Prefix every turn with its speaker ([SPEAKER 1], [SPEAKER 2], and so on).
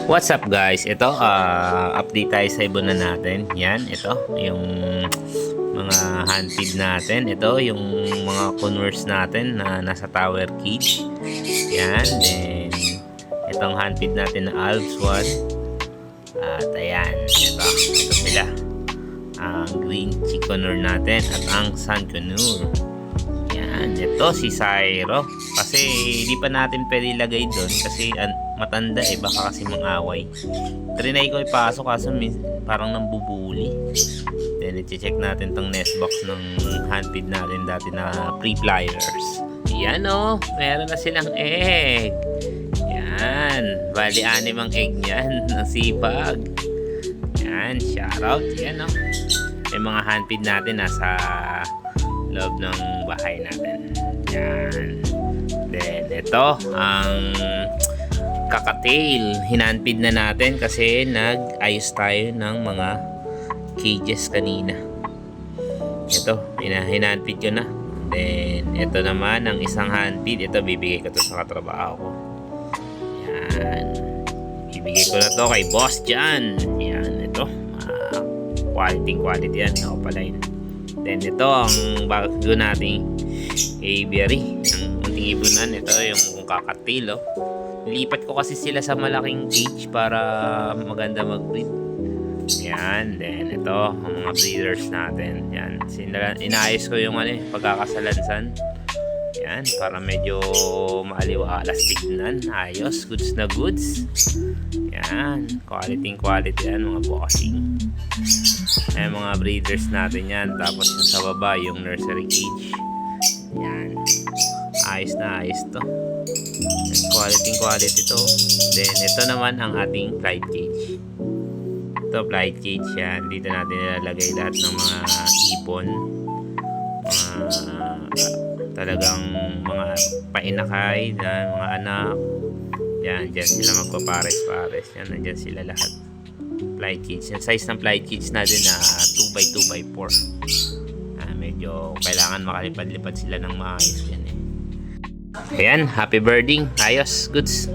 [SPEAKER 1] What's up guys? Ito, update tayo sa ibunan natin. Yan, ito, yung mga hand feed natin. Ito, yung mga converse natin na nasa tower cage. Yan, then, itong hand feed natin na Alps 1. At ayan, ito sila. Ang green chiconor natin at ang sun conur. Yan, ito si Syro. Kasi hindi pa natin pwede ilagay doon kasi matanda baka kasi mang-away. Trinay ko ipasok kaso parang nambubuli. Then i-check natin tong nest box ng handfeed natin dati na pre-flyers. Yan meron na silang egg. Yan, bali 6 ang egg niyan. Ang sipag. Yan, shoutout. Yan may mga handfeed natin nasa loob ng bahay natin. Yan. Then ito ang kakatail, hinanpid na natin kasi nag-ayos tayo ng mga cages kanina. Ito, hinanpid ko na. Then, ito naman ang isang handpid. Ito, bibigay ko to sa katrabaho ko. Yan. Bibigay ko na to kay Boss Jan. Yan, ito. Quality yan. Ako pala yun. Then, ito ang bago nating aviary. Ang unting ibunan. Ito yung kakatail, Lipat ko kasi sila sa malaking cage para maganda mag-breed. Yan, then ito ang mga breeders natin. Yan, inaayos ko yung pagkakasalansan. Yan, para medyo maaliwalas tignan. Ayos, goods na goods. Yan, quality yan mga bossing. Ayan mga breeders natin yan. Tapos yung sa baba yung nursery cage. Yan, ayos na ayos to. Quality to. Then ito naman ang ating flight cage. Ito flight cage yan. Dito natin nilalagay lahat ng mga ipon. Talagang mga painakay, mga anak. Yan, dyan sila magpapares-pares. Yan, nandyan sila lahat. Flight cage. Yung size ng flight cage natin na 2x2x4. Medyo kailangan makalipad-lipad sila ng maayos yan. Ayan, happy birding. Ayos, goods.